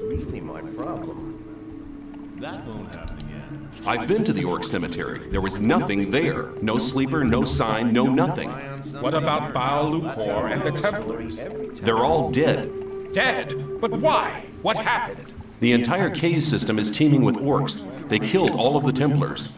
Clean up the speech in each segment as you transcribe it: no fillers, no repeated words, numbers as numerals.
Really my problem. That won't happen again. I've been to the orc cemetery. There was nothing there. No sleeper, no sign, no nothing. What about Baal Lucor and the Templars? They're all dead. Dead? But why? What happened? The entire cave system is teeming with orcs. They killed all of the Templars.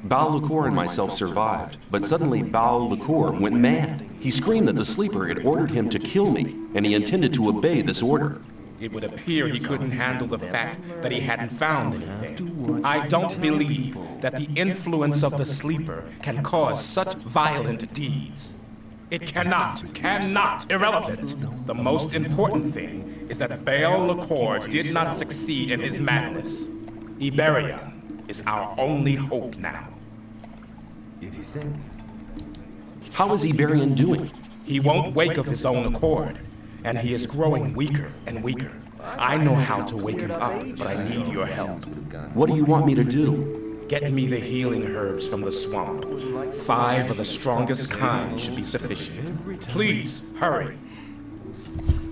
Baal Lucor and myself survived, but suddenly Baal Lucor went mad. He screamed that the sleeper had ordered him to kill me, and he intended to obey this order. It would appear he couldn't handle the fact that he hadn't found anything. I don't believe that the influence of the sleeper can cause such violent deeds. It cannot, irrelevant. The most important thing is that Baal Lucor did not succeed in his madness. Iberian is our only hope now. If you think... How is Iberian doing? He won't wake of his own accord, and he is growing weaker and weaker. I know how to wake him up, but I need your help. What do you want me to do? Get me the healing herbs from the swamp. 5 of the strongest kind should be sufficient. Please, hurry.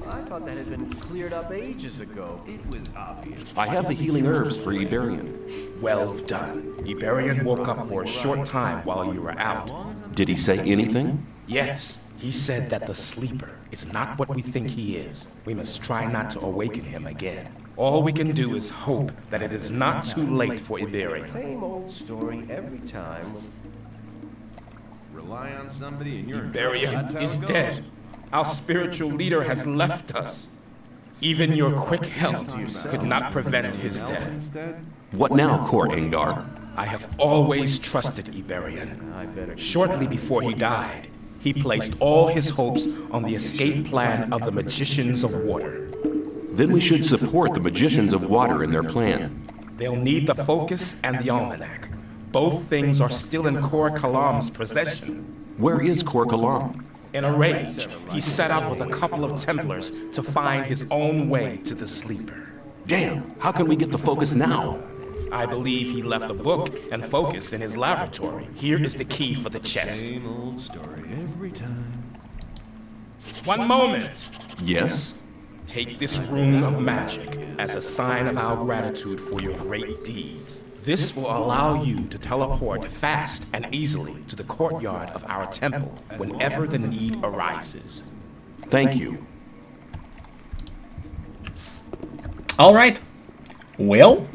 I thought that had been cleared up ages ago. It was obvious. I have the healing herbs for Iberian. Well done. Iberian woke up for a short time while you were out. Did he say anything? Yes, he said that the sleeper is not what we think he is. We must try not to awaken him again. All we can do is hope that it is not too late for Iberian. Same old story every time. Rely on somebody and you're Iberian is dead. Our spiritual leader has left us. Even your quick help could not prevent his death. What now, Kor Engar? I have always trusted Iberian. Shortly before he died, he placed all his hopes on the escape plan of the Magicians of Water. Then we should support the Magicians of Water in their plan. They'll need the Focus and the Almanac. Both things are still in Kor Kalam's possession. Where is Kor Kalam? In a rage, he set out with a couple of Templars to find his own way to the sleeper. Damn, how can we get the Focus now? I believe he left a book and Focus in his laboratory. Here is the key for the chest. Same old story every time. One moment. Yes? Take this rune of magic as a sign of our gratitude for your great deeds. This will allow you to teleport fast and easily to the courtyard of our temple whenever the need arises. Thank you. All right. Well,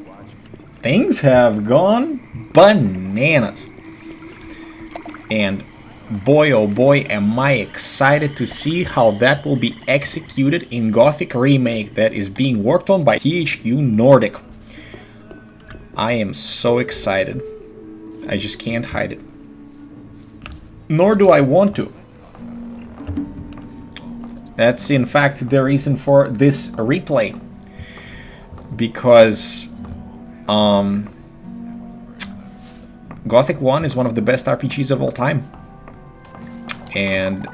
things have gone bananas. And boy, oh boy, am I excited to see how that will be executed in Gothic Remake that is being worked on by THQNordic. I am so excited. I just can't hide it. Nor do I want to. That's in fact the reason for this replay. Because Gothic 1 is one of the best RPGs of all time. And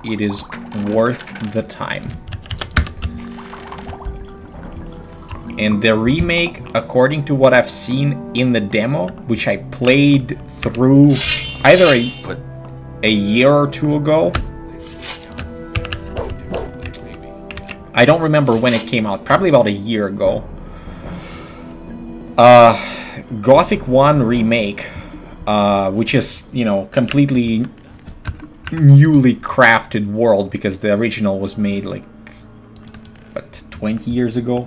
it is worth the time. And the remake, according to what I've seen in the demo, which I played through either a year or two ago. I don't remember when it came out, probably about a year ago. Gothic 1 remake, which is, you know, completely newly crafted world because the original was made like, what, 20 years ago?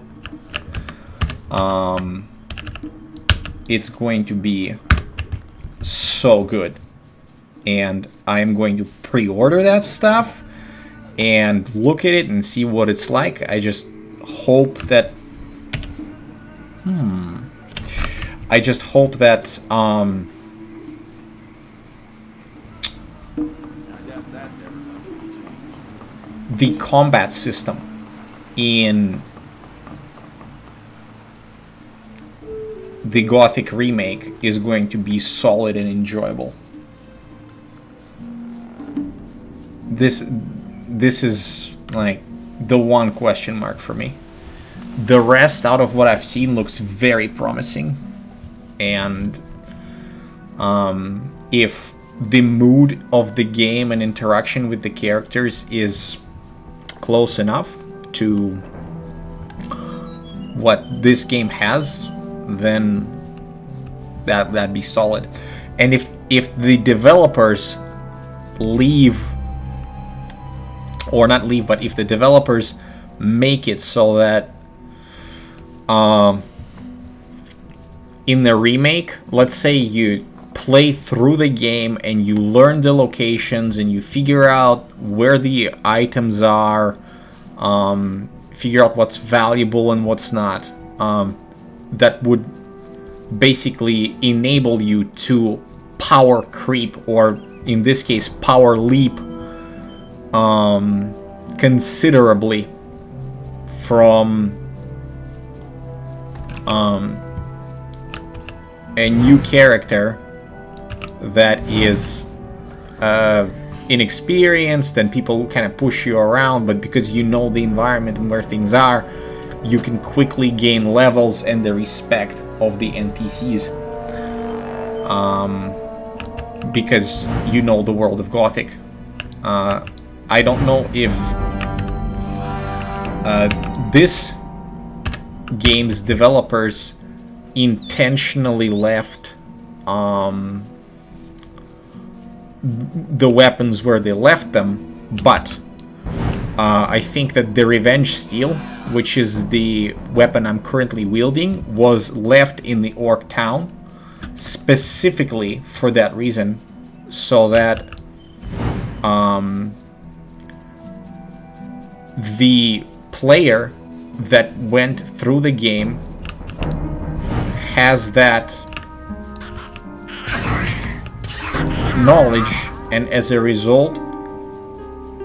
It's going to be so good, and I'm going to pre-order that stuff and look at it and see what it's like. I just hope that I just hope that the combat system in the Gothic remake is going to be solid and enjoyable. This is like the one question mark for me. The rest out of what I've seen looks very promising, and if the mood of the game and interaction with the characters is close enough, to what this game has, then that'd be solid. And if the developers leave, or not leave, but if the developers make it so that in the remake, let's say you play through the game and you learn the locations and you figure out where the items are, figure out what's valuable and what's not, that would basically enable you to power creep, or in this case power leap, considerably from a new character that is inexperienced and people kind of push you around, but because you know the environment and where things are, you can quickly gain levels and the respect of the NPCs, because you know the world of Gothic. I don't know if this game's developers intentionally left the weapons where they left them, but I think that the Revenge Steel, which is the weapon I'm currently wielding, was left in the orc town specifically for that reason, so that the player that went through the game has that knowledge, and as a result,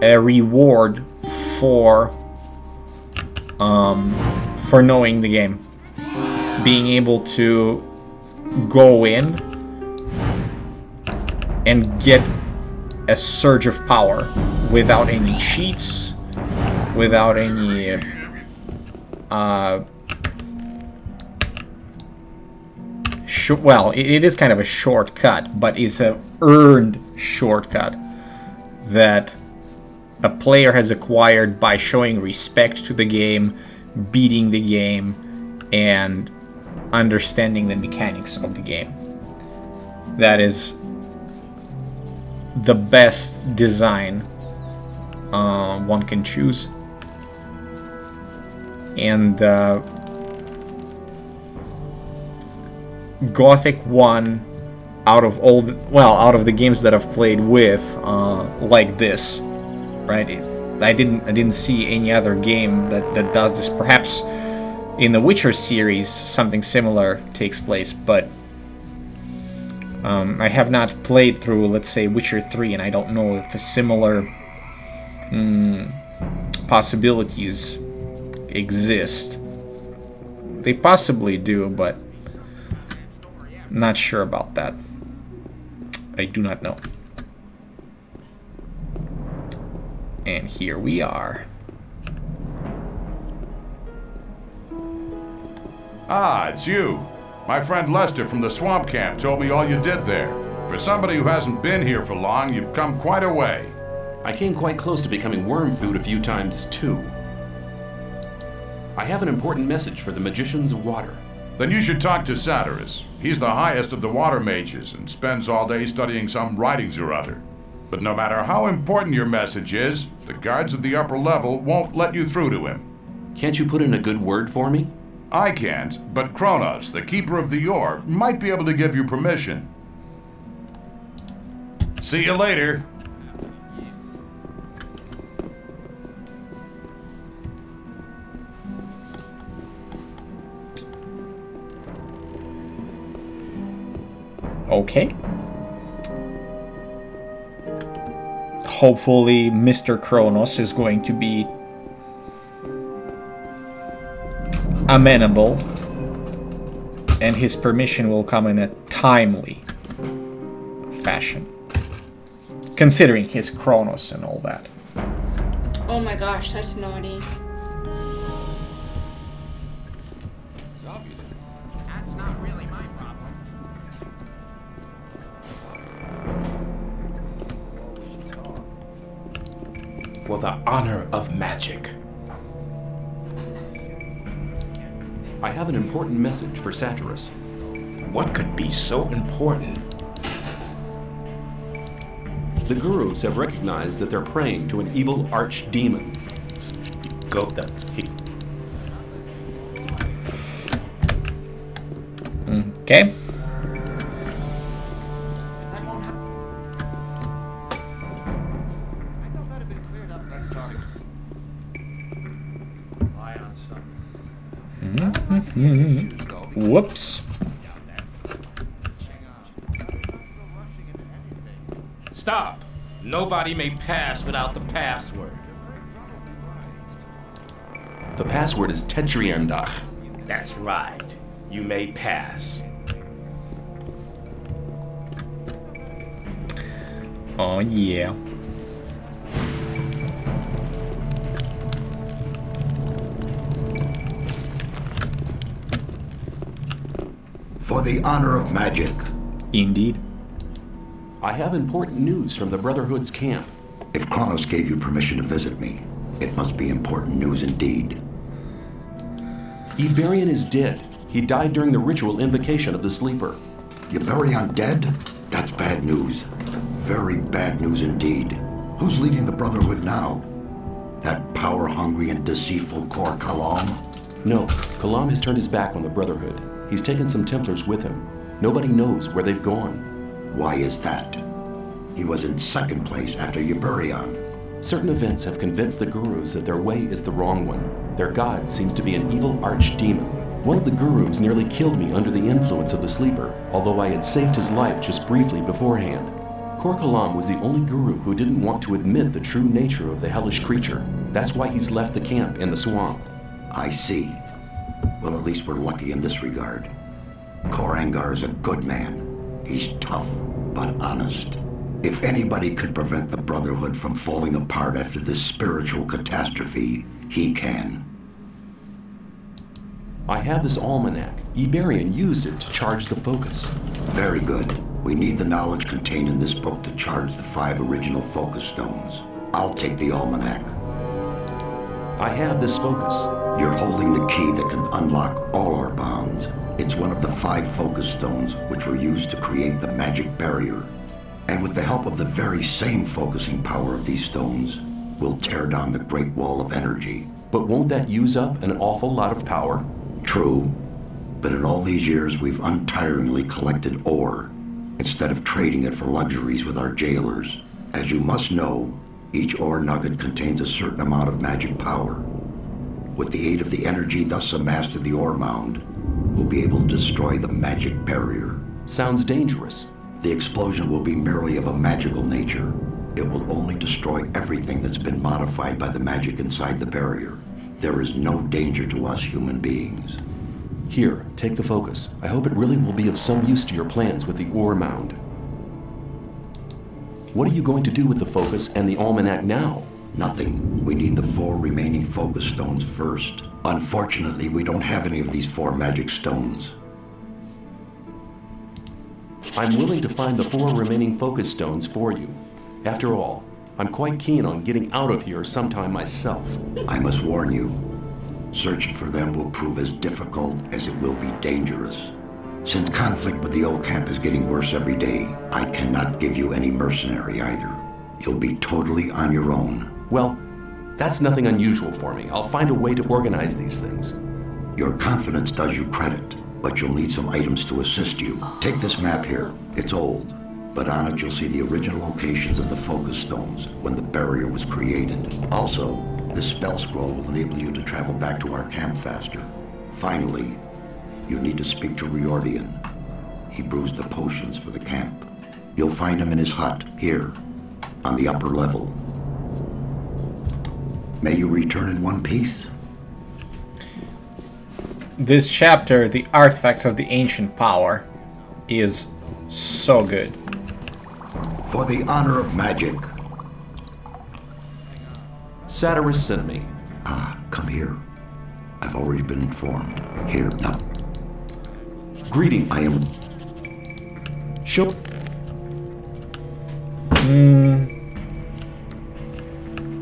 a reward for knowing the game, being able to go in and get a surge of power without any cheats, without any well, it is kind of a shortcut, but it's a earned shortcut that a player has acquired by showing respect to the game, beating the game, and understanding the mechanics of the game. That is the best design one can choose. And Gothic 1, out of all out of the games that I've played with, like this, right? I didn't see any other game that does this. Perhaps in the Witcher series something similar takes place, but I have not played through, let's say, Witcher 3, and I don't know if a similar possibilities exist. They possibly do, but not sure about that. I do not know. And here we are. Ah, it's you. My friend Lester from the swamp camp told me all you did there. For somebody who hasn't been here for long, you've come quite a way. I came quite close to becoming worm food a few times, too. I have an important message for the magicians of water. Then you should talk to Satyrus. He's the highest of the water mages and spends all day studying some writings you're uttered. But no matter how important your message is, the guards of the upper level won't let you through to him. Can't you put in a good word for me? I can't, but Kronos, the keeper of the ore, might be able to give you permission. See you later. Okay. Hopefully Mr. Kronos is going to be amenable, and his permission will come in a timely fashion, considering his Kronos and all that. Oh my gosh, that's naughty. That's not really my problem. For the honor of magic. I have an important message for Satyrus. What could be so important? The gurus have recognized that they're praying to an evil archdemon. Gothic. Okay. Whoops. Stop! Nobody may pass without the password. The password is Tetriendach. That's right. You may pass. Oh yeah. For the honor of magic. Indeed. I have important news from the Brotherhood's camp. If Kronos gave you permission to visit me, it must be important news indeed. Iberion is dead. He died during the ritual invocation of the sleeper. Iberion dead? That's bad news. Very bad news indeed. Who's leading the Brotherhood now? That power-hungry and deceitful Kor Kalam? No, Kalam has turned his back on the Brotherhood. He's taken some Templars with him. Nobody knows where they've gone. Why is that? He was in second place after Iberion. Certain events have convinced the gurus that their way is the wrong one. Their god seems to be an evil archdemon. One of the gurus nearly killed me under the influence of the sleeper, although I had saved his life just briefly beforehand. Kor Kalam was the only guru who didn't want to admit the true nature of the hellish creature. That's why he's left the camp in the swamp. I see. Well, at least we're lucky in this regard. Kor Angar is a good man. He's tough, but honest. If anybody could prevent the Brotherhood from falling apart after this spiritual catastrophe, he can. I have this almanac. Iberion used it to charge the focus. Very good. We need the knowledge contained in this book to charge the 5 original focus stones. I'll take the almanac. I have this focus. You're holding the key that can unlock all our bonds. It's one of the 5 focus stones which were used to create the magic barrier. And with the help of the very same focusing power of these stones, we'll tear down the Great Wall of Energy. But won't that use up an awful lot of power? True. But in all these years, we've untiringly collected ore, instead of trading it for luxuries with our jailers. As you must know, each ore nugget contains a certain amount of magic power. With the aid of the energy thus amassed in the ore mound, we'll be able to destroy the magic barrier. Sounds dangerous. The explosion will be merely of a magical nature. It will only destroy everything that's been modified by the magic inside the barrier. There is no danger to us human beings. Here, take the focus. I hope it really will be of some use to your plans with the ore mound. What are you going to do with the focus and the almanac now? Nothing. We need the 4 remaining focus stones first. Unfortunately, we don't have any of these 4 magic stones. I'm willing to find the 4 remaining focus stones for you. After all, I'm quite keen on getting out of here sometime myself. I must warn you, searching for them will prove as difficult as it will be dangerous. Since conflict with the old camp is getting worse every day, I cannot give you any mercenary either. You'll be totally on your own. Well, that's nothing unusual for me. I'll find a way to organize these things. Your confidence does you credit, but you'll need some items to assist you. Take this map here. It's old, but on it you'll see the original locations of the focus stones when the barrier was created. Also, this spell scroll will enable you to travel back to our camp faster. Finally, you need to speak to Riordian. He brews the potions for the camp. You'll find him in his hut, here, on the upper level. May you return in one piece. This chapter, The Artifacts of the Ancient Power, is so good. For the honor of magic. Satyrus sent me. Ah, come here. I've already been informed. Here, now. Greeting. I am... Show.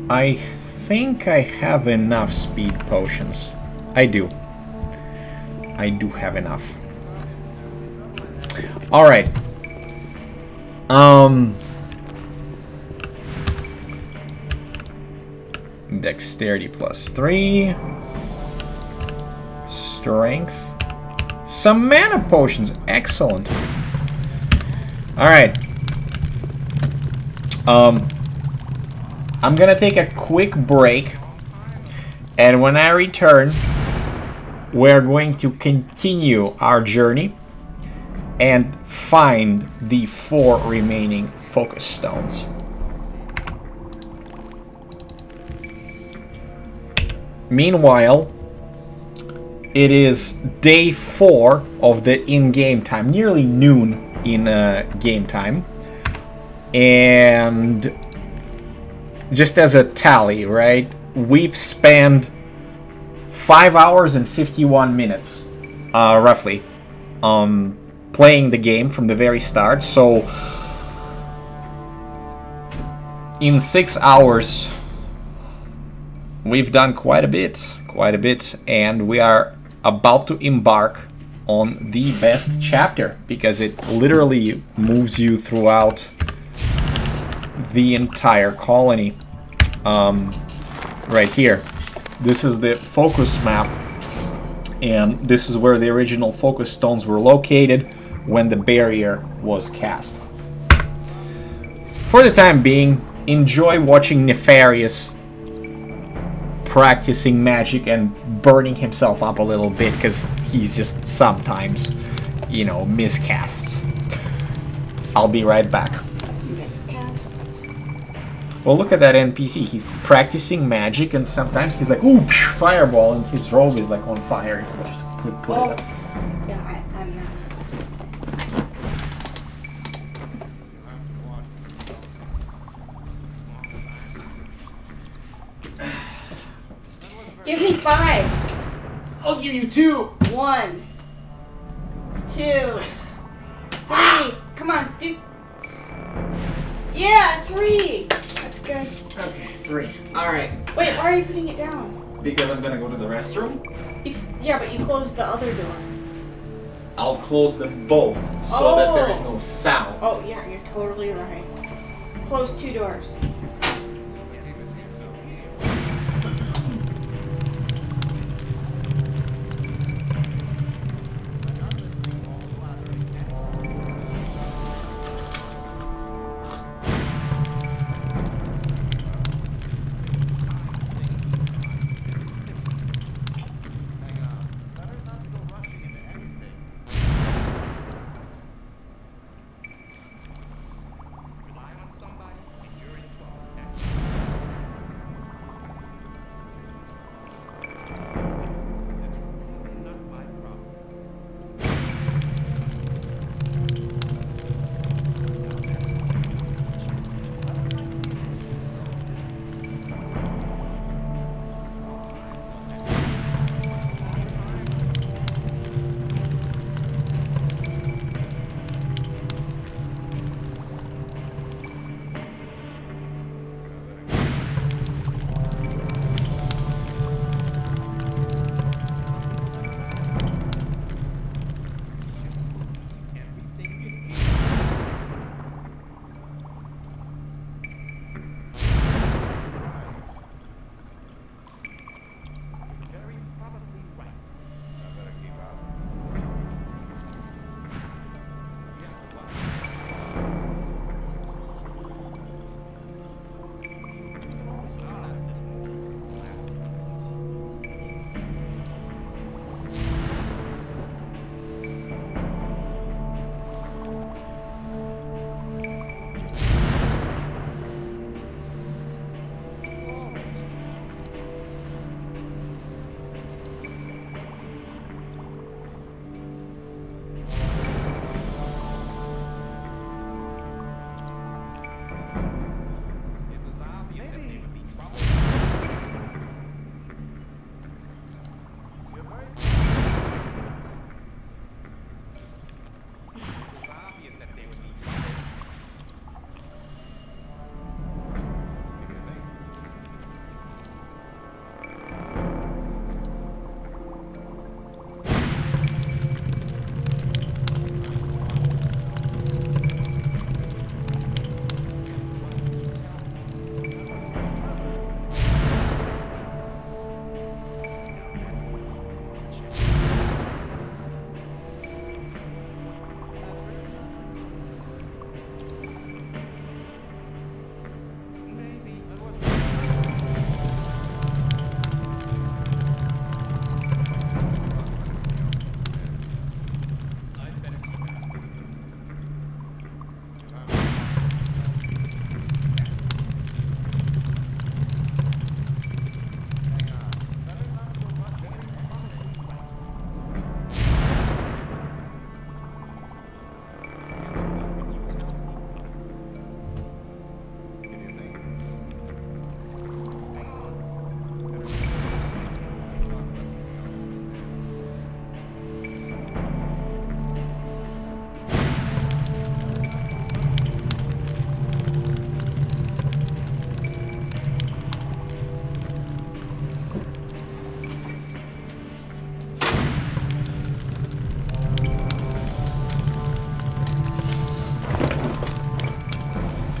I think I have enough speed potions. I do. I do have enough. Alright. Dexterity +3. Strength. Some mana potions. Excellent. Alright. I'm gonna take a quick break. And when I return, we're going to continue our journey and find the 4 remaining focus stones. Meanwhile, it is day 4 of the in-game time, nearly noon in game time. And just as a tally, right? We've spent 5 hours and 51 minutes, roughly, playing the game from the very start. So, in 6 hours, we've done quite a bit, and we are about to embark on the best chapter, because it literally moves you throughout the entire colony. Right here. This is the focus map, and this is where the original focus stones were located when the barrier was cast. For the time being, enjoy watching Nefarious practicing magic and burning himself up a little bit, because he's just sometimes, you know, miscasts. I'll be right back. Well, look at that NPC. He's practicing magic, and sometimes he's like, ooh, fireball, and his robe is like on fire. Just put it up. Yeah, I'm not. Give me 5. I'll give you 2. 1, 2, 3. Come on, do. Yeah, 3. That's good. Okay, 3. Alright. Wait, why are you putting it down? Because I'm gonna go to the restroom. Yeah, but you closed the other door. I'll close them both so that there is no sound. Oh, yeah, you're totally right. Close 2 doors.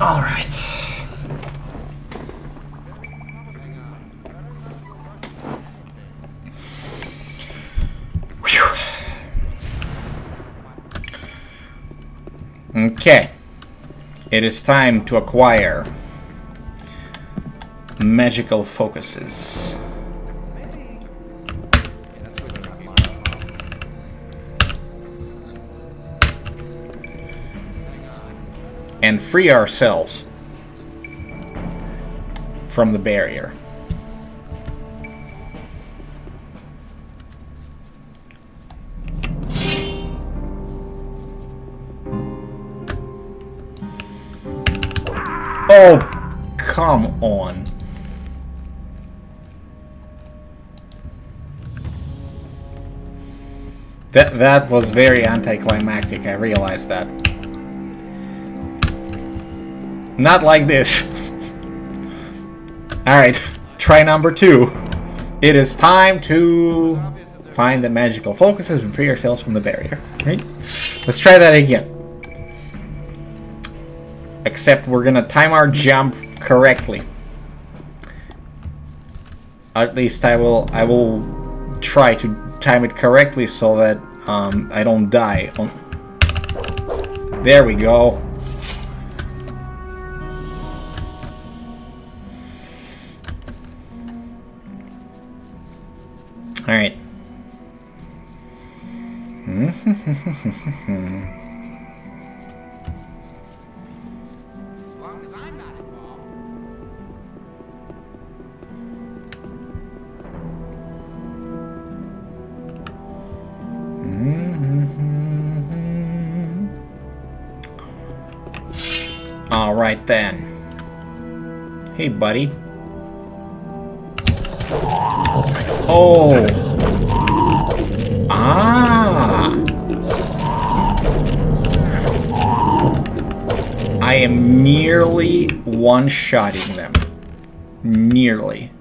All right. Whew. Okay. It is time to acquire magical focuses. And free ourselves from the barrier. Oh, come on. That was very anticlimactic, I realized that. Not like this. Alright, try number 2. It is time to find the magical focuses and free ourselves from the barrier. Right? Let's try that again. Except we're gonna time our jump correctly. At least I will try to time it correctly so that I don't die. There we go. All right. All right then. Hey, buddy. Oh. Ah. I am nearly one-shotting them. Nearly.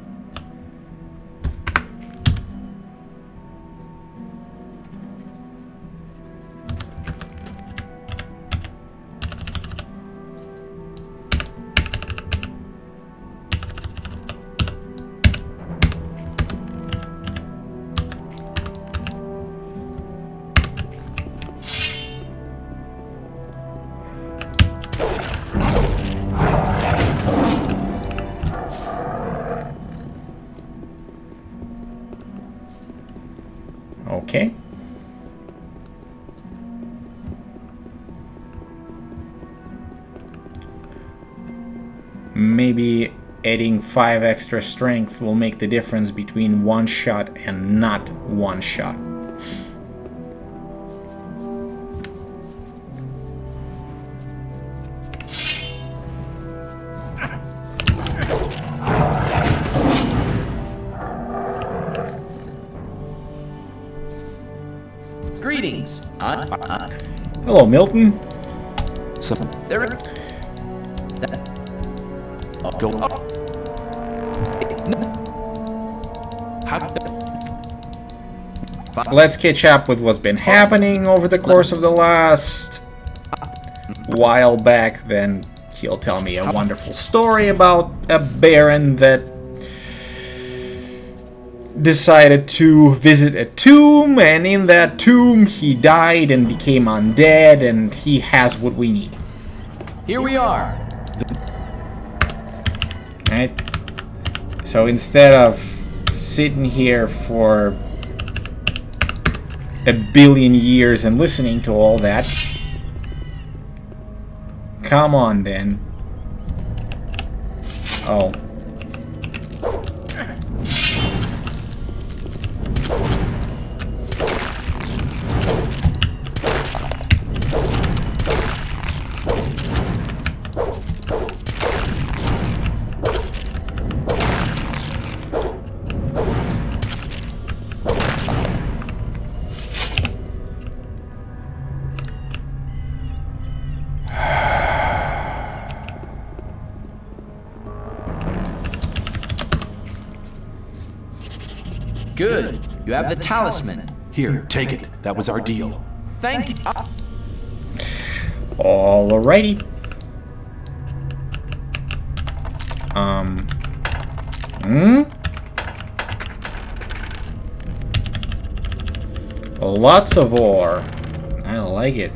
Okay. Maybe adding 5 extra strength will make the difference between one shot and not one shot. Greetings. Hello, Milton. There. Go. Let's catch up with what's been happening over the course of the last while back. Then he'll tell me a wonderful story about a baron that decided to visit a tomb, and in that tomb he died and became undead, and he has what we need. Here we are. Right? So instead of sitting here for a billion years and listening to all that, come on then. Oh. Good. You have the talisman. Here, take it. That was our deal. Thank you. Alrighty. Lots of ore. I like it.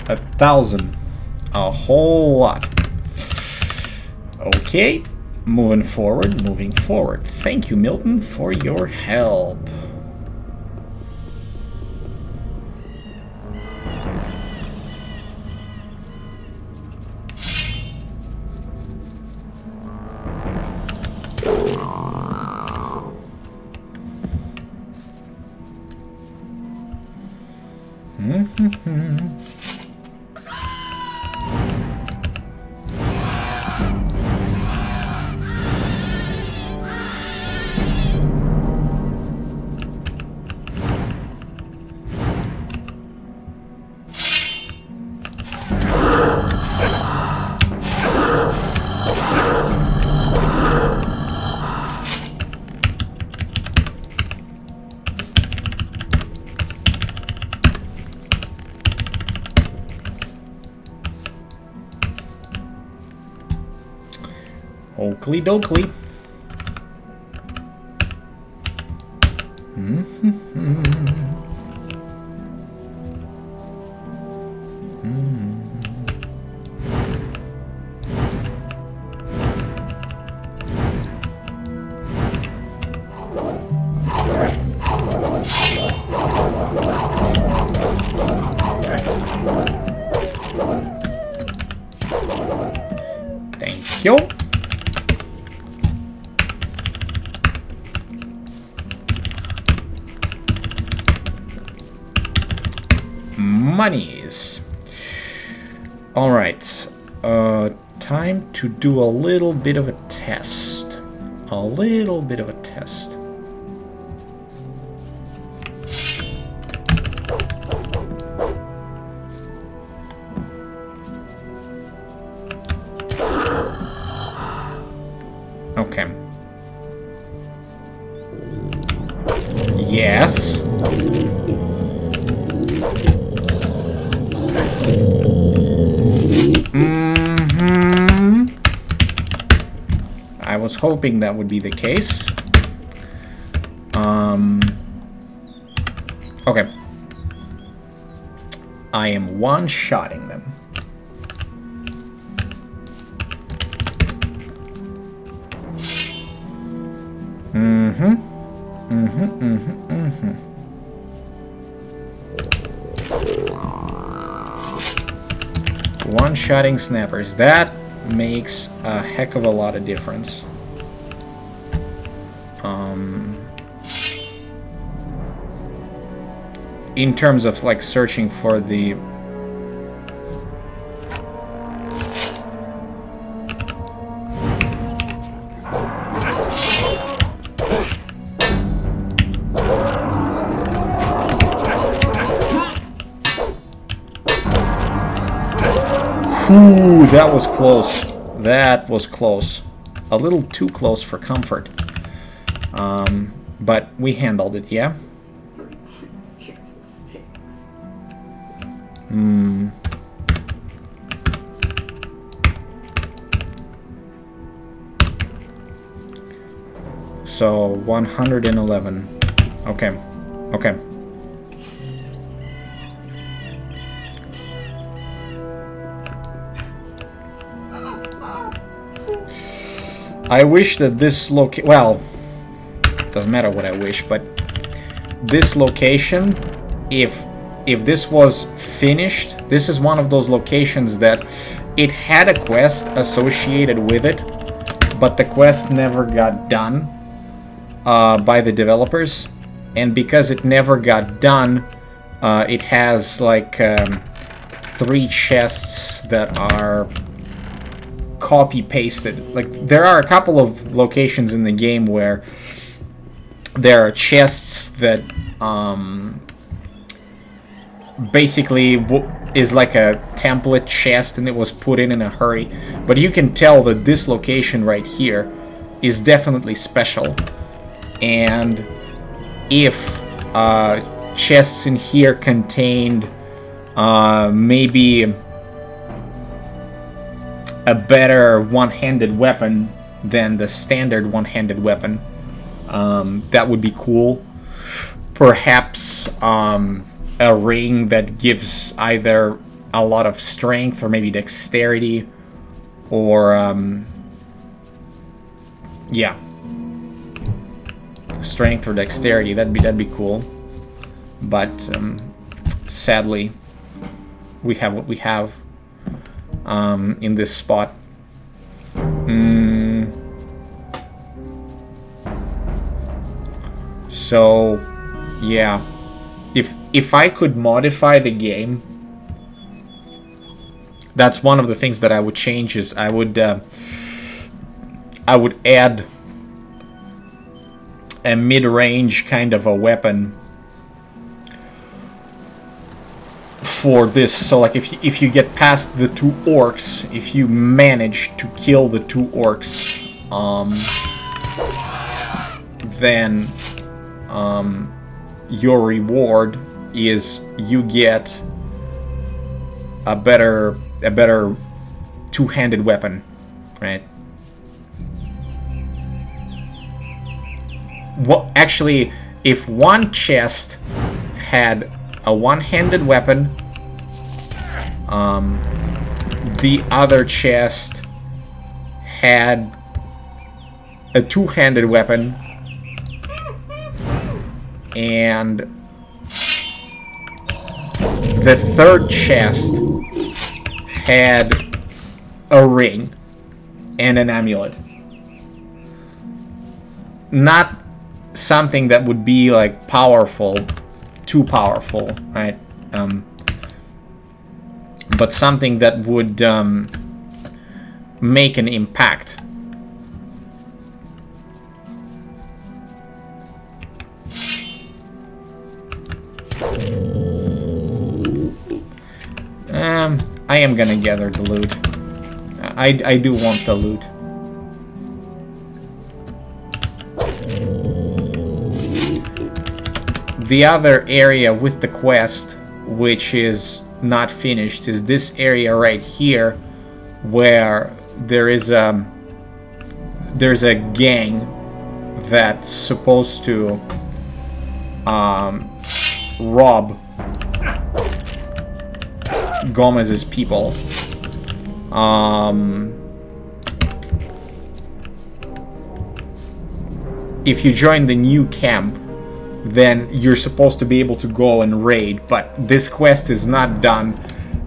A 1,000. A whole lot. Okay. Moving forward, moving forward. Thank you, Milton, for your help. Oakley dokley. Thank you. Monies. All right. Time to do a little bit of a test. A little bit of a test. Okay. Yes. I was hoping that would be the case. Okay. I am one-shotting them. One-shotting snappers. That makes a heck of a lot of difference. In terms of like searching for the Ooh, that was close. That was close. A little too close for comfort. But we handled it, yeah? So 111. Okay. Okay. I wish that this well, doesn't matter what I wish, but this location, if this was finished, this is one of those locations that it had a quest associated with it, but the quest never got done by the developers, and because it never got done, it has like 3 chests that are copy-pasted. Like, there are a couple of locations in the game where there are chests that basically is like a template chest and it was put in a hurry, but you can tell that this location right here is definitely special, and if chests in here contained maybe a better one-handed weapon than the standard one-handed weapon. That would be cool. Perhaps a ring that gives either a lot of strength or maybe dexterity, or yeah, strength or dexterity. That'd be cool. But sadly, we have what we have in this spot. So yeah, if I could modify the game, that's one of the things that I would change. Is I would add a mid-range kind of a weapon for this. So like if you get past the 2 orcs, if you manage to kill the 2 orcs, then your reward is you get a better two-handed weapon, right? Well, actually, if one chest had a one-handed weapon, the other chest had a two-handed weapon, and the third chest had a ring and an amulet. Not something that would be like powerful, too powerful, right? But something that would make an impact. I am gonna gather the loot. I do want the loot. The other area with the quest, which is not finished, is this area right here, where there's a gang that's supposed to rob Gomez's people. If you join the new camp, then you're supposed to be able to go and raid, but this quest is not done,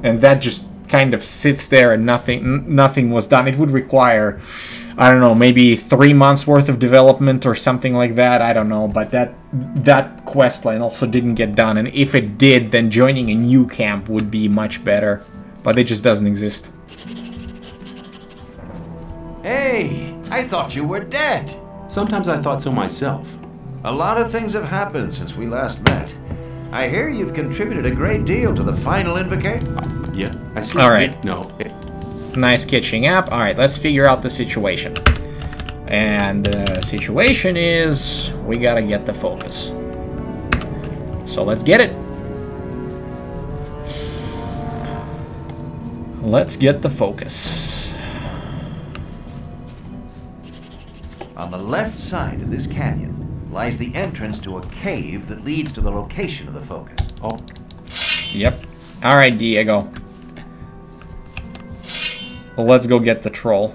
and that just kind of sits there and nothing was done. It would require, I don't know, maybe 3 months worth of development or something like that. I don't know, but that quest line also didn't get done, and if it did, then joining a new camp would be much better, but it just doesn't exist. Hey, I thought you were dead. Sometimes I thought so myself. A lot of things have happened since we last met. I hear you've contributed a great deal to the final invocation. Yeah, I see. All right. No. Nice catching up. All right, let's figure out the situation. And the situation is we gotta get the focus. So let's get it. Let's get the focus. On the left side of this canyon lies the entrance to a cave that leads to the location of the focus. Oh. Yep. All right, Diego. Well, let's go get the troll.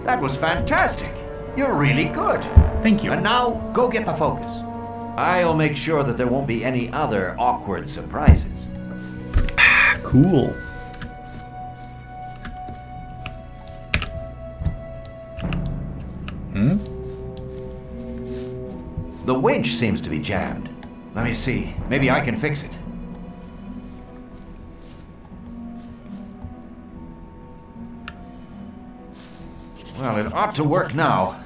That was fantastic. You're really good. Thank you. And now, go get the focus. I'll make sure that there won't be any other awkward surprises. Cool. The winch seems to be jammed. Let me see. Maybe I can fix it. Well, it ought to work now.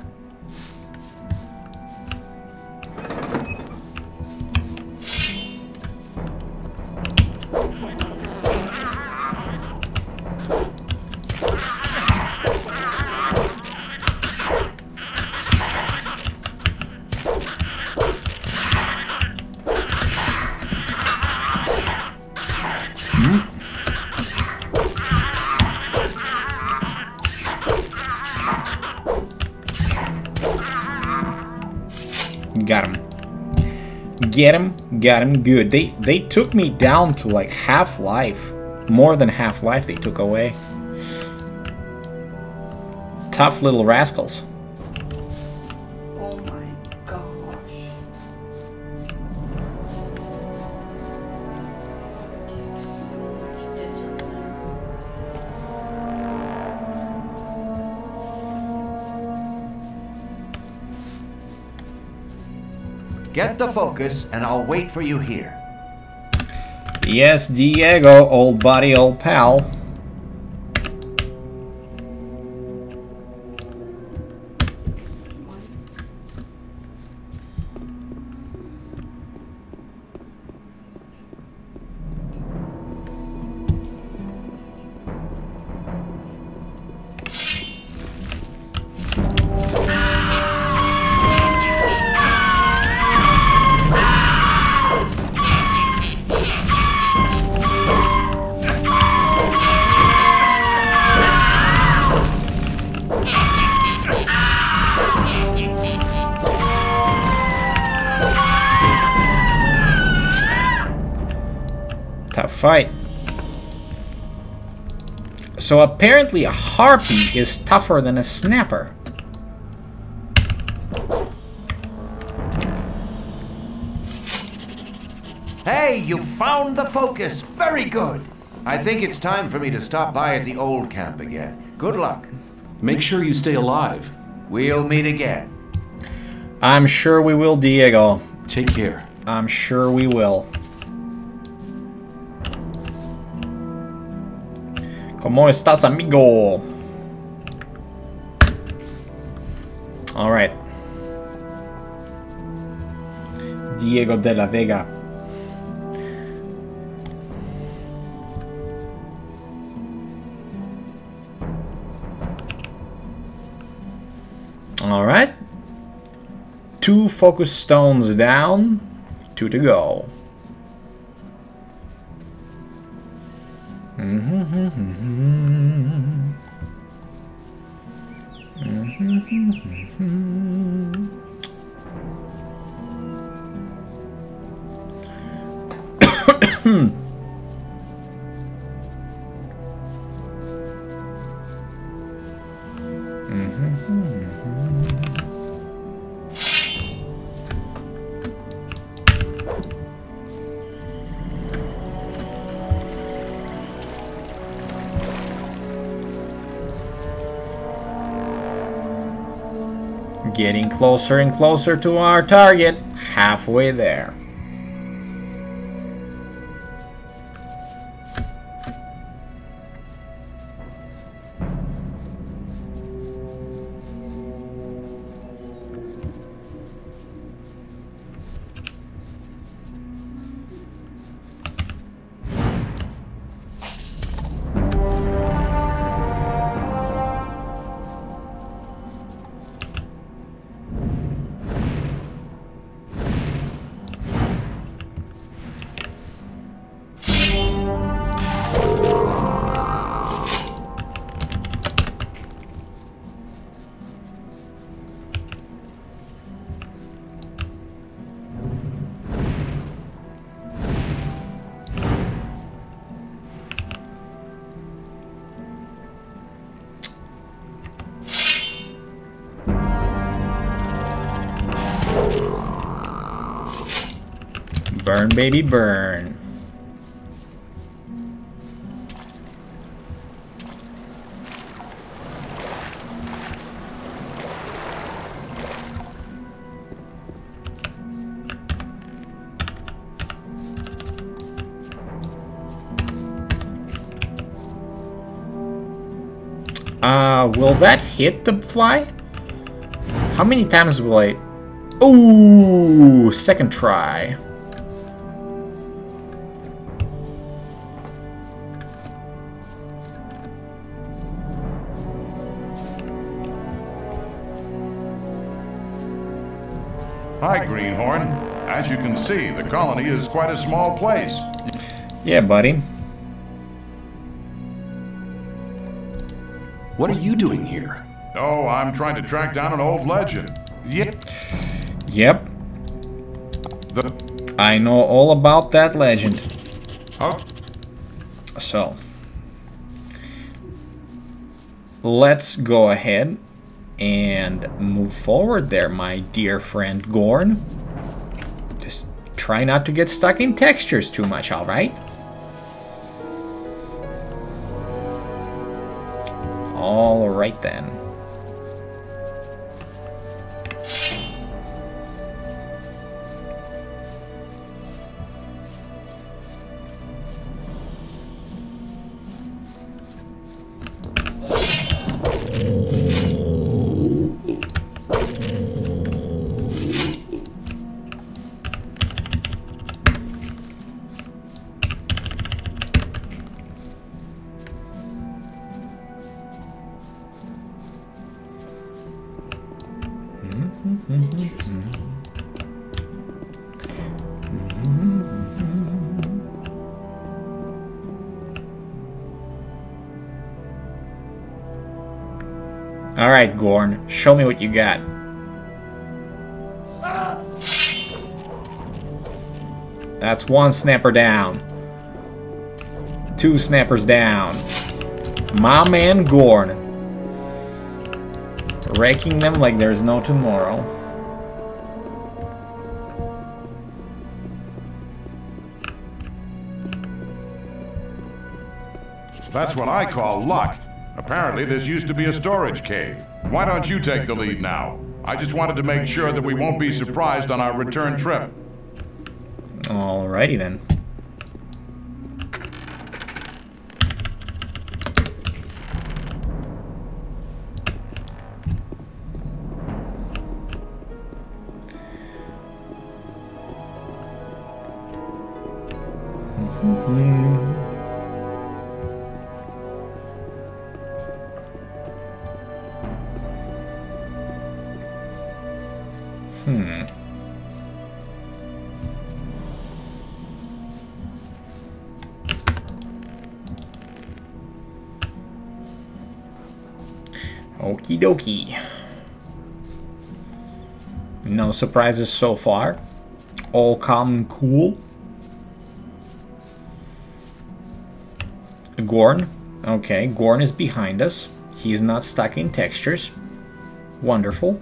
Got him. Got him good. They took me down to like half life. More than half life they took away. Tough little rascals. Oh my gosh. So much discipline. Get the focus, and I'll wait for you here. Yes, Diego, old buddy, old pal. Tough fight. So apparently a harpy is tougher than a snapper. Hey, you found the focus. Very good. I think it's time for me to stop by at the old camp again. Good luck. Make sure you stay alive. We'll meet again. I'm sure we will, Diego. Take care. I'm sure we will. ¿Cómo estás, amigo? All right. Diego de la Vega. All right. 2 focus stones down, 2 to go. Getting closer and closer to our target. Halfway there. Burn, baby, burn. Will that hit the fly? How many times will I... Ooh, second try. Hi, Greenhorn. As you can see, the colony is quite a small place. Yeah, buddy. What are you doing here? Oh, I'm trying to track down an old legend. Yep. I know all about that legend. Oh. So, let's go ahead and move forward there, my dear friend Gorn. Just try not to get stuck in textures too much, alright? Alright then. Alright, Gorn, show me what you got. That's one snapper down. Two snappers down. My man Gorn. Raking them like there's no tomorrow. That's what I call luck. Apparently, this used to be a storage cave. Why don't you take the lead now? I just wanted to make sure that we won't be surprised on our return trip. Alrighty then. Okie dokie. No surprises so far. All calm and cool. Gorn. Okay, Gorn is behind us. He's not stuck in textures. Wonderful.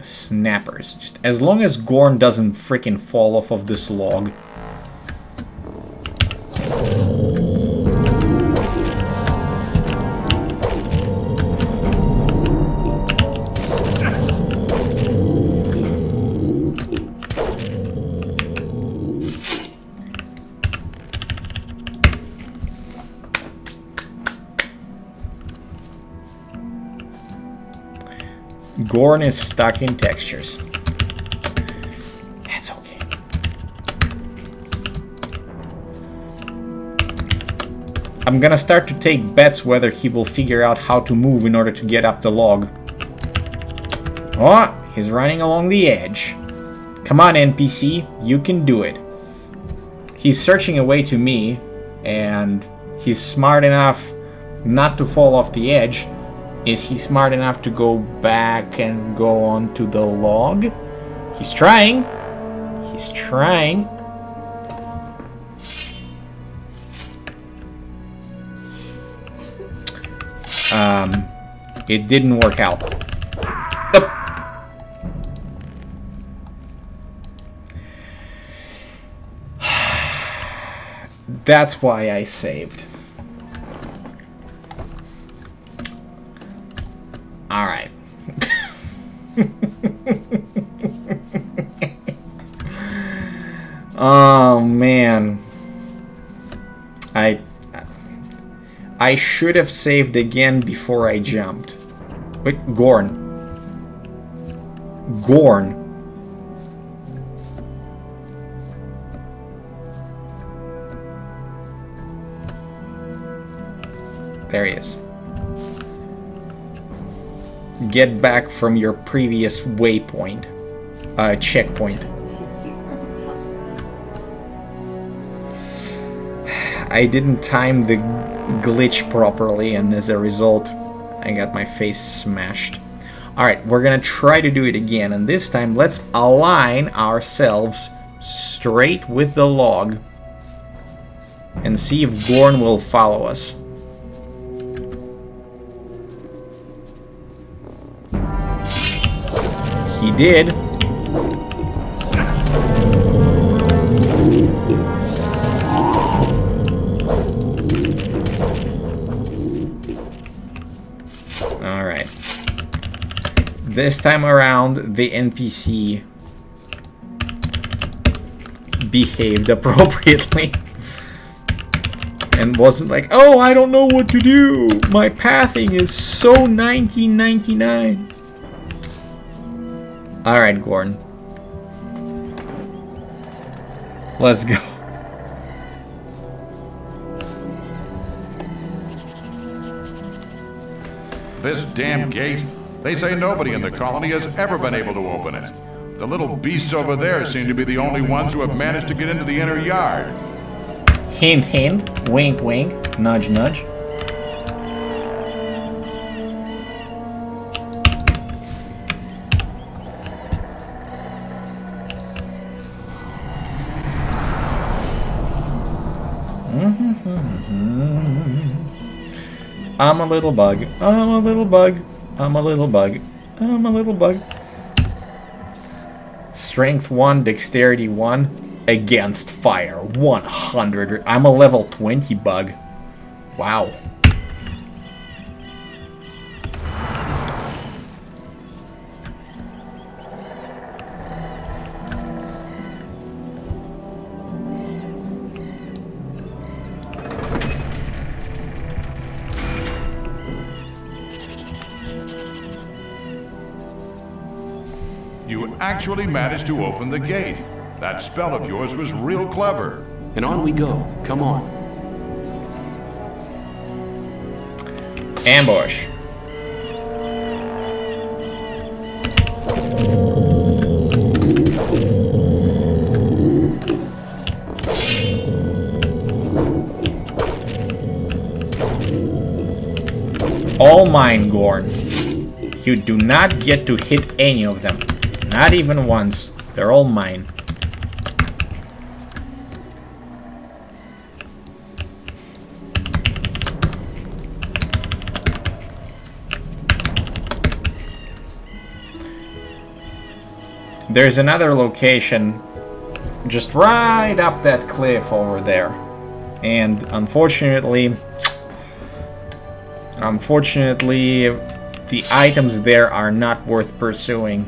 Snappers. Just as long as Gorn doesn't freaking fall off of this log. Gorn is stuck in textures. That's okay. I'm gonna start to take bets whether he will figure out how to move in order to get up the log. Oh, he's running along the edge. Come on, NPC, you can do it. He's searching away to me, and he's smart enough not to fall off the edge. Is he smart enough to go back and go onto the log? He's trying. He's trying. It didn't work out. That's why I saved. Alright. Oh man. I should have saved again before I jumped. Wait, Gorn. Gorn. There he is. Get back from your previous waypoint. Checkpoint. I didn't time the glitch properly, and as a result, I got my face smashed. Alright, we're gonna try to do it again, and this time let's align ourselves straight with the log and see if Gorn will follow us. He did. Alright. This time around, the NPC behaved appropriately. And wasn't like, oh, I don't know what to do. My pathing is so 1999. Alright, Gordon. Let's go. This damn gate. They say nobody in the colony has ever been able to open it. The little beasts over there seem to be the only ones who have managed to get into the inner yard. Hint, hint. Wink, wink. Nudge, nudge. I'm a little bug. I'm a little bug. I'm a little bug. I'm a little bug. Strength 1, dexterity 1, against fire 100. I'm a level 20 bug. Wow. You actually managed to open the gate. That spell of yours was real clever. And on we go. Come on. Ambush. All mine, Gorn. You do not get to hit any of them. Not even once. They're all mine. There's another location just right up that cliff over there. And unfortunately, the items there are not worth pursuing.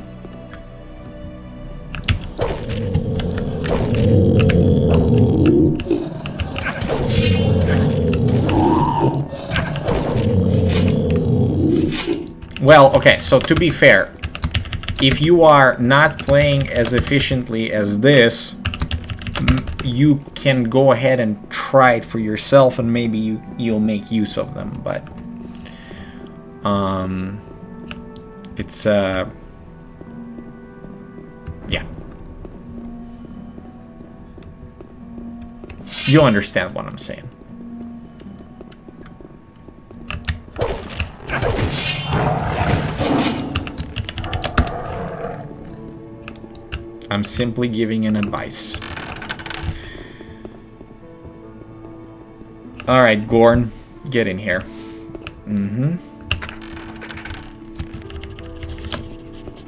Well, okay, so to be fair, if you are not playing as efficiently as this, you can go ahead and try it for yourself and maybe you'll make use of them, but it's yeah. You understand what I'm saying. I'm simply giving an advice. Alright, Gorn, get in here.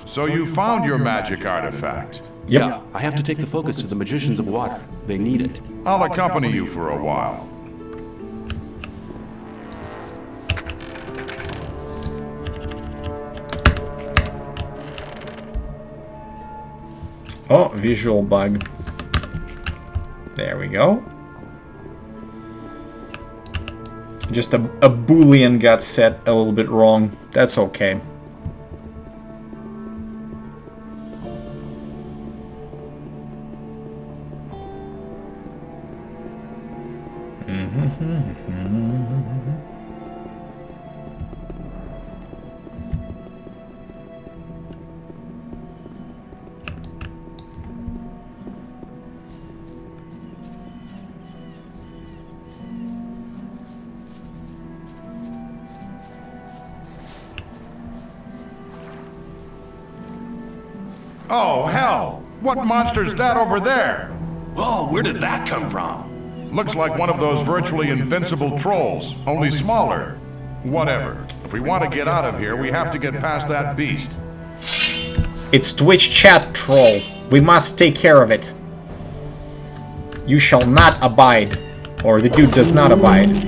So you found your magic artifact. Yep. Yeah, I have to take the focus to the magicians of water. They need it. I'll accompany you for a while. Oh, visual bug. There we go. Just a boolean got set a little bit wrong. That's okay. Oh, hell! What monster's that over there? Oh, where did that come from? Looks like one of those virtually invincible trolls, only smaller. Whatever. If we want to get out of here, we have to get past that beast. It's Twitch chat troll. We must take care of it. You shall not abide. Or the dude does not abide.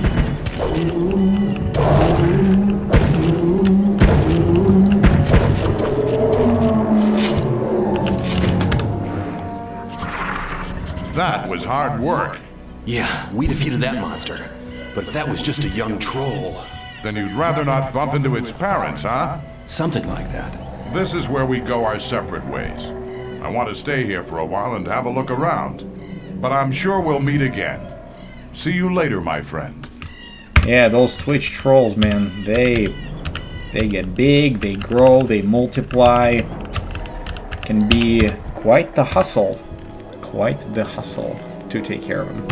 That was hard work. Yeah, we defeated that monster. But that was just a young troll. Then you'd rather not bump into its parents, huh? Something like that. This is where we go our separate ways. I want to stay here for a while and have a look around. But I'm sure we'll meet again. See you later, my friend. Yeah, those Twitch trolls, man, they get big, they grow, they multiply. Can be quite the hustle. Quite the hustle to take care of them.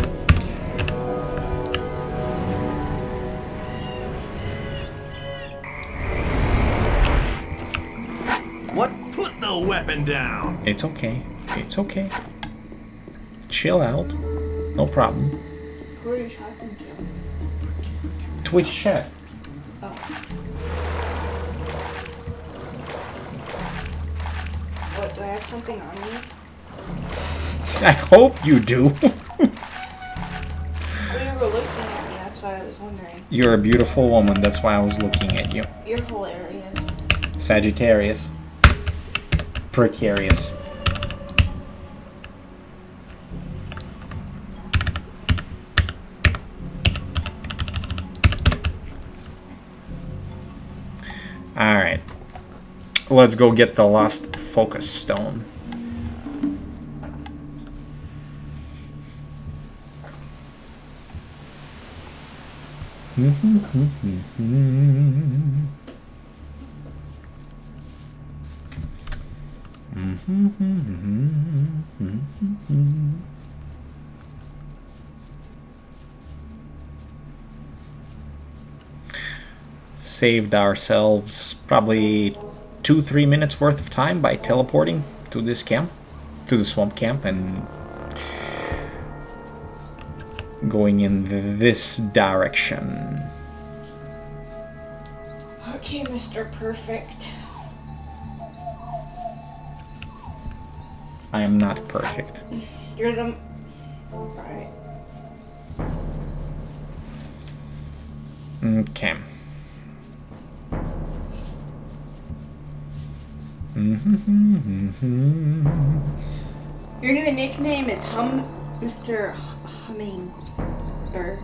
What? Put the weapon down! It's okay. It's okay. Chill out. No problem. Who are you talking to? Twitch chat. Oh. What, do I have something on me? I hope you do. Well, you were looking at me, that's why I was wondering. You're a beautiful woman, that's why I was looking at you. You're hilarious. Sagittarius. Precarious. Alright. Let's go get the last focus stone. Saved ourselves probably 2-3 minutes worth of time by teleporting to this camp, to the swamp camp, and going in this direction. Okay, Mr. Perfect. I am not perfect. You're the... Right. Okay. Your new nickname is Mr. Hummingbird,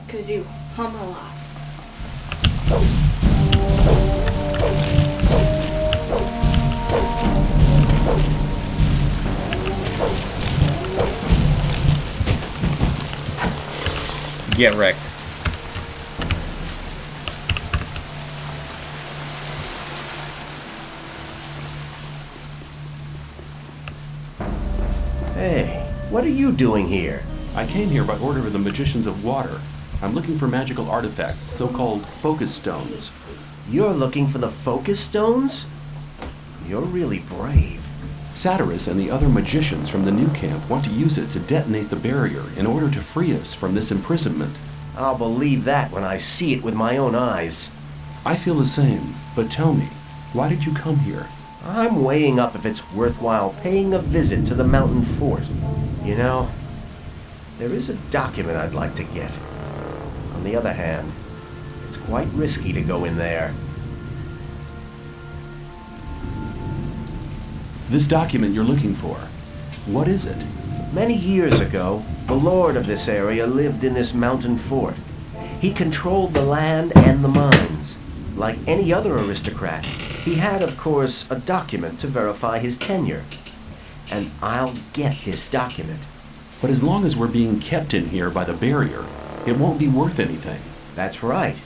because you hum a lot. Get wrecked. Hey, what are you doing here? I came here by order of the Magicians of Water. I'm looking for magical artifacts, so-called focus stones. You're looking for the focus stones? You're really brave. Satyrus and the other magicians from the new camp want to use it to detonate the barrier in order to free us from this imprisonment. I'll believe that when I see it with my own eyes. I feel the same, but tell me, why did you come here? I'm weighing up if it's worthwhile paying a visit to the mountain fort. You know, there is a document I'd like to get. On the other hand, it's quite risky to go in there. This document you're looking for, what is it? Many years ago, the lord of this area lived in this mountain fort. He controlled the land and the mines. Like any other aristocrat, he had, of course, a document to verify his tenure. And I'll get this document. But as long as we're being kept in here by the barrier, it won't be worth anything. That's right.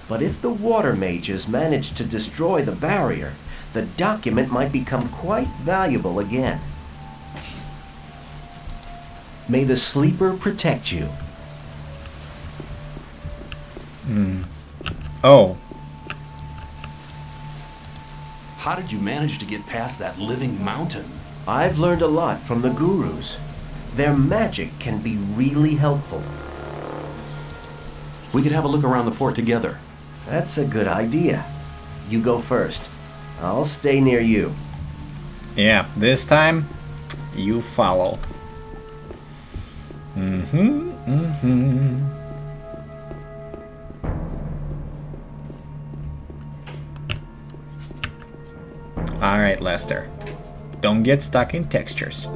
But if the water mages manage to destroy the barrier, the document might become quite valuable again. May the sleeper protect you. Oh. How did you manage to get past that living mountain? I've learned a lot from the gurus. Their magic can be really helpful. We could have a look around the fort together. That's a good idea. You go first. I'll stay near you. Yeah, this time, you follow. Alright, Lester. Don't get stuck in textures.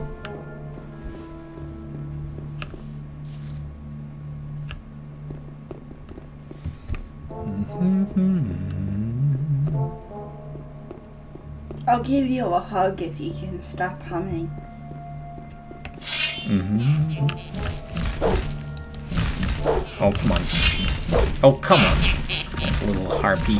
I'll give you a hug if you can stop humming. Oh, come on. Oh, come on. Little harpy.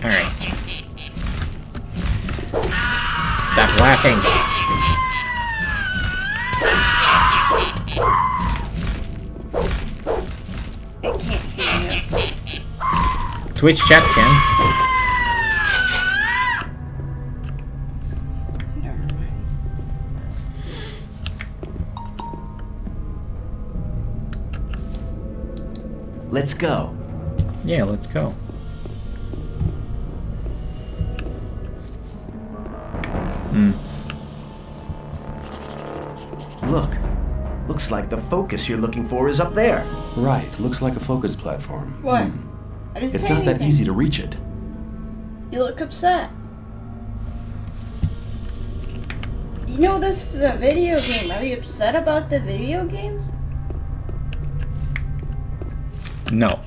Alright. Stop laughing. I can't hear you. Twitch chat can. Never mind. Let's go. Yeah, let's go. Look. Looks like the focus you're looking for is up there. Right, looks like a focus platform. What? I didn't It's say not that anything. easy to reach it. You look upset. You know this is a video game. Are you upset about the video game? No.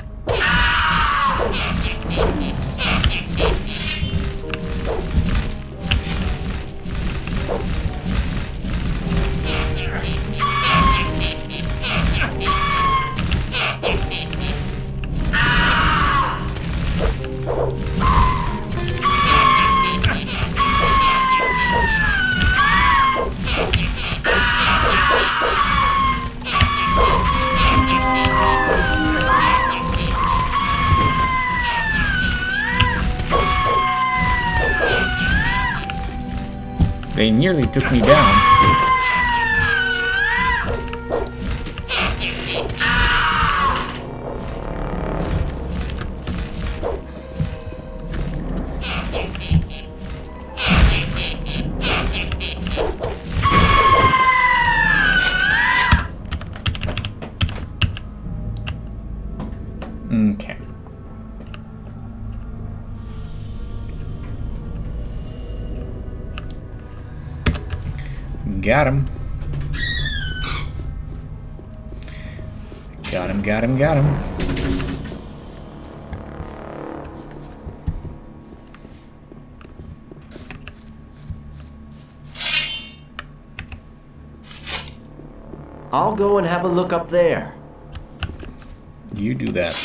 They nearly took me down. Okay. Got him. Got him, got him, got him. I'll go and have a look up there. You do that.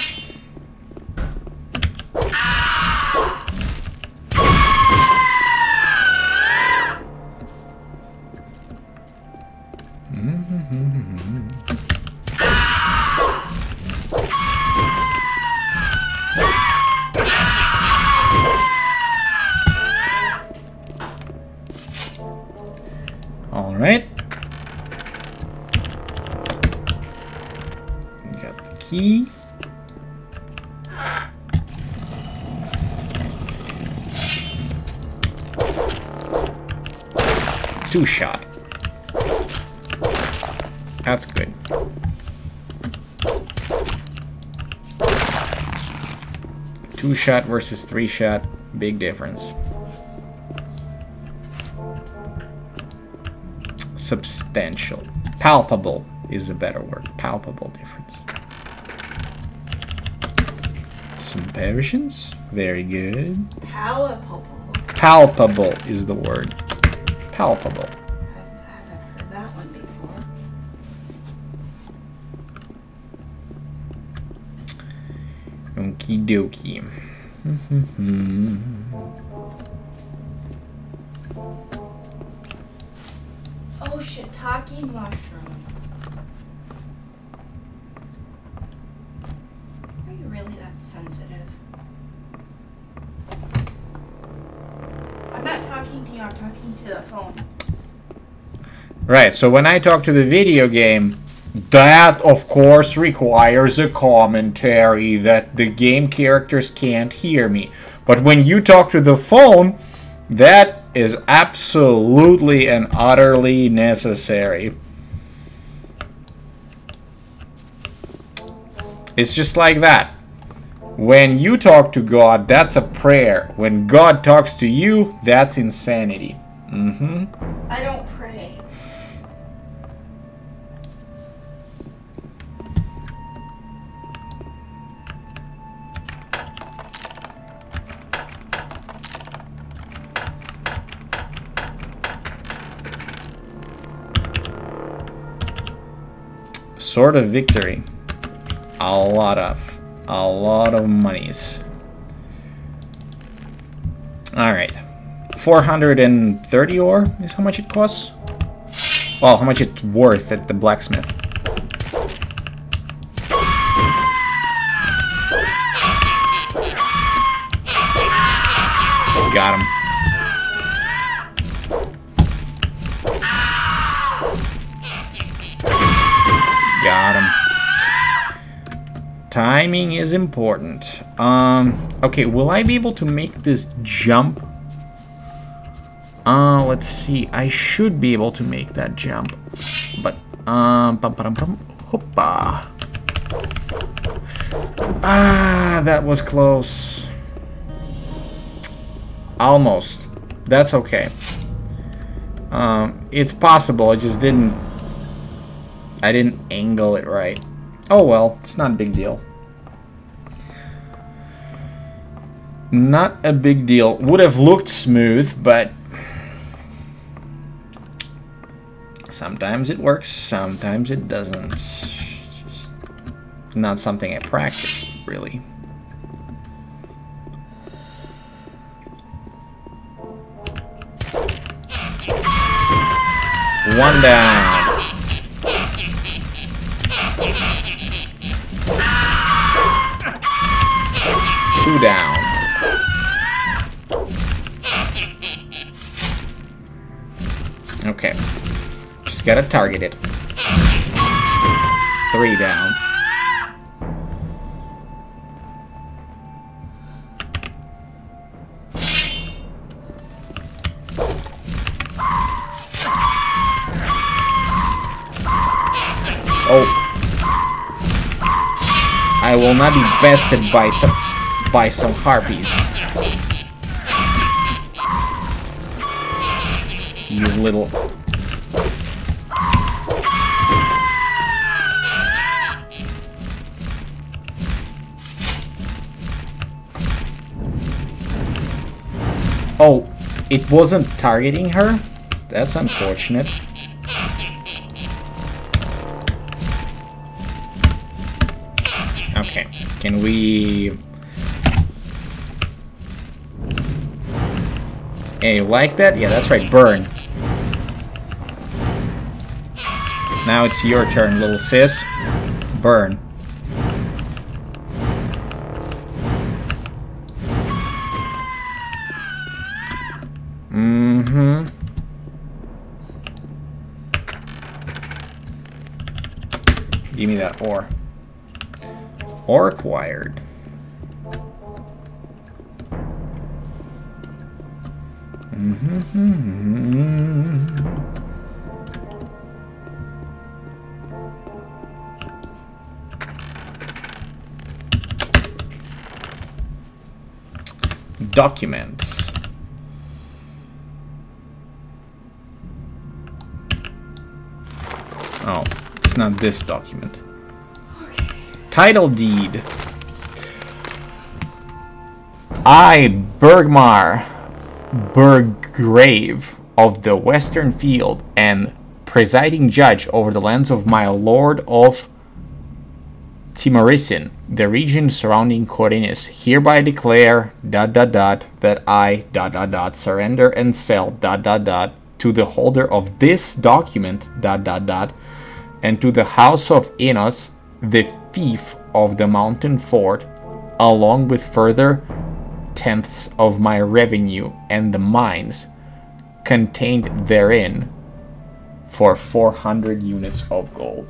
All right. key. Two shot. That's good. Two shot versus three shot, big difference. Substantial. Palpable is a better word. Palpable difference. Some versions. Very good. Palpable. Palpable is the word. Palpable. I haven't heard that one before. Okie dokie. Oh, shiitake mushrooms. Are you really that sensitive? I'm not talking to you, I'm talking to the phone. Right, so when I talk to the video game, that of course requires a commentary that the game characters can't hear me. But when you talk to the phone, that is absolutely and utterly necessary. It's just like that. When you talk to God, that's a prayer. When God talks to you, that's insanity. I don't pray. Sword of Victory. A lot of monies. Alright. 430 ore is how much it costs? Well, how much it's worth at the blacksmith. Got him. Got him. Timing is important. Okay, will I be able to make this jump? Let's see. I should be able to make that jump. But, hoppa. Ah, that was close. Almost. That's okay. It's possible. I just didn't angle it right. Oh well, it's not a big deal. Not a big deal. Would have looked smooth, but sometimes it works, sometimes it doesn't. Just not something I practiced, really. One down. Two down. Okay. Just gotta target it. Three down. Oh. I will not be bested by some harpies. You little... Oh, it wasn't targeting her? That's unfortunate. Okay, can we... Hey, you like that? Yeah, that's right, burn. Now it's your turn, little sis. Burn. Mm-hmm. Give me that ore. or acquired. Document. Oh, it's not this document. Title deed. I, Bergmar Burgrave of the Western Field and presiding judge over the lands of my Lord of Timorisin, the region surrounding Corinis, hereby declare ... that I ... surrender and sell ... to the holder of this document ... and to the house of Enos, the fief of the mountain fort, along with further tenths of my revenue and the mines contained therein, for 400 units of gold.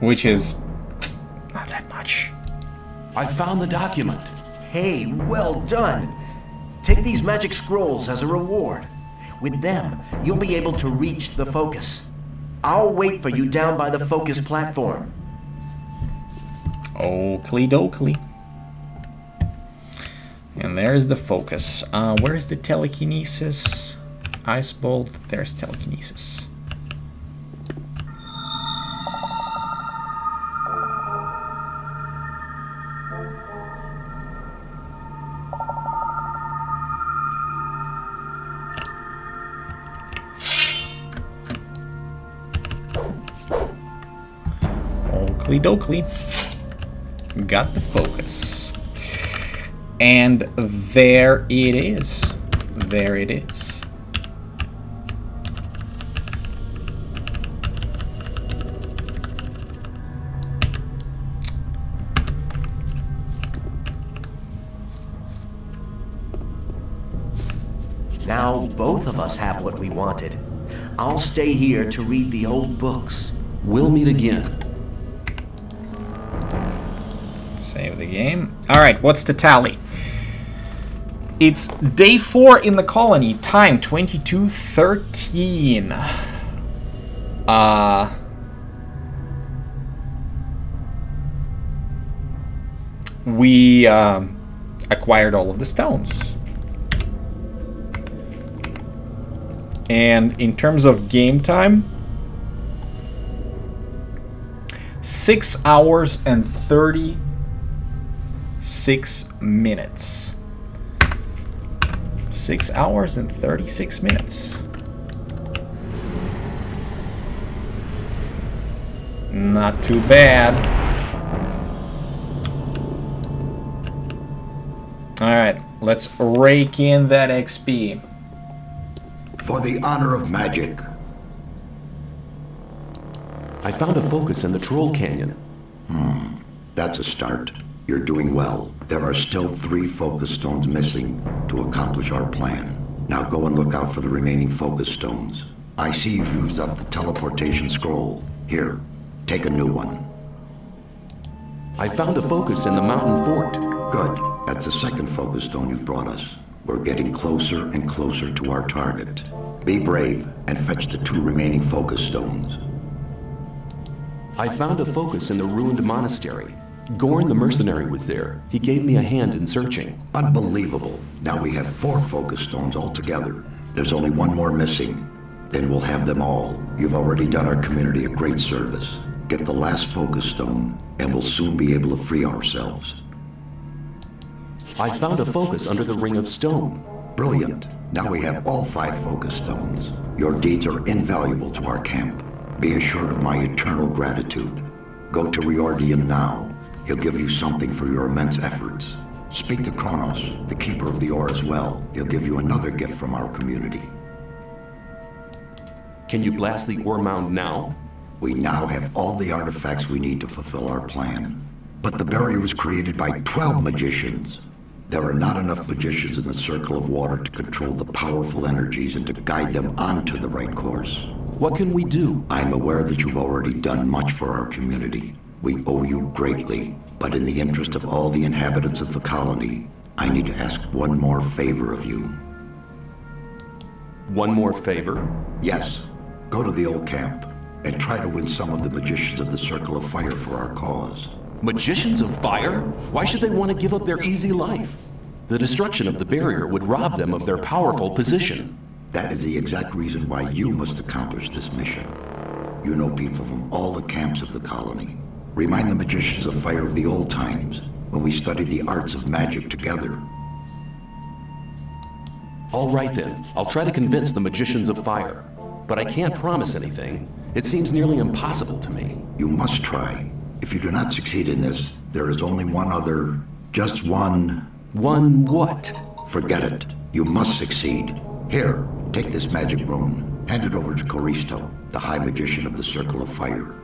Which is not that much. I found the document. Hey, well done. Take these magic scrolls as a reward. With them, you'll be able to reach the focus. I'll wait for you down by the focus platform. Oakley dokley. And there's the focus. Where's the telekinesis? Ice bolt. There's telekinesis. Oakley dokley. Got the focus. And there it is. There it is. Now both of us have what we wanted. I'll stay here to read the old books. We'll meet again. Save the game. Alright, what's the tally? It's day 4 in the colony. Time 22:13. We acquired all of the stones. And in terms of game time, 6 hours and 36 minutes. 6 hours and 36 minutes. Not too bad. Alright, let's rake in that XP. For the honor of magic. I found a focus in the Troll Canyon. That's a start. You're doing well. There are still 3 focus stones missing to accomplish our plan. Now go and look out for the remaining focus stones. I see you've used up the teleportation scroll. Here, take a new one. I found a focus in the mountain fort. Good. That's the second focus stone you've brought us. We're getting closer and closer to our target. Be brave and fetch the 2 remaining focus stones. I found a focus in the ruined monastery. Gorn the mercenary was there. He gave me a hand in searching. Unbelievable. Now we have 4 focus stones altogether. There's only 1 more missing. Then we'll have them all. You've already done our community a great service. Get the last focus stone, and we'll soon be able to free ourselves. I found a focus under the Ring of Stone. Brilliant. Now we have all 5 focus stones. Your deeds are invaluable to our camp. Be assured of my eternal gratitude. Go to Riordian now. He'll give you something for your immense efforts. Speak to Kronos, the keeper of the ore as well. He'll give you another gift from our community. Can you blast the ore mound now? We now have all the artifacts we need to fulfill our plan. But the barrier was created by 12 magicians. There are not enough magicians in the circle of water to control the powerful energies and to guide them onto the right course. What can we do? I'm aware that you've already done much for our community. We owe you greatly, but in the interest of all the inhabitants of the colony, I need to ask one more favor of you. One more favor? Yes. Go to the old camp and try to win some of the magicians of the Circle of Fire for our cause. Magicians of fire? Why should they want to give up their easy life? The destruction of the barrier would rob them of their powerful position. That is the exact reason why you must accomplish this mission. You know people from all the camps of the colony. Remind the magicians of fire of the old times, when we studied the arts of magic together. All right then, I'll try to convince the magicians of fire. But I can't promise anything. It seems nearly impossible to me. You must try. If you do not succeed in this, there is only one other... just one... One what? Forget it. You must succeed. Here, take this magic rune. Hand it over to Coristo, the High Magician of the Circle of Fire,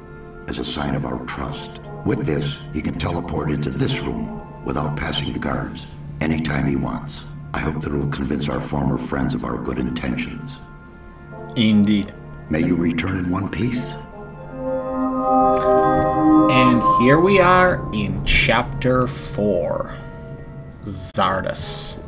as a sign of our trust. With this, he can teleport into this room without passing the guards, anytime he wants. I hope that it will convince our former friends of our good intentions. Indeed. May you return in one piece. And here we are in Chapter 4. Zardos.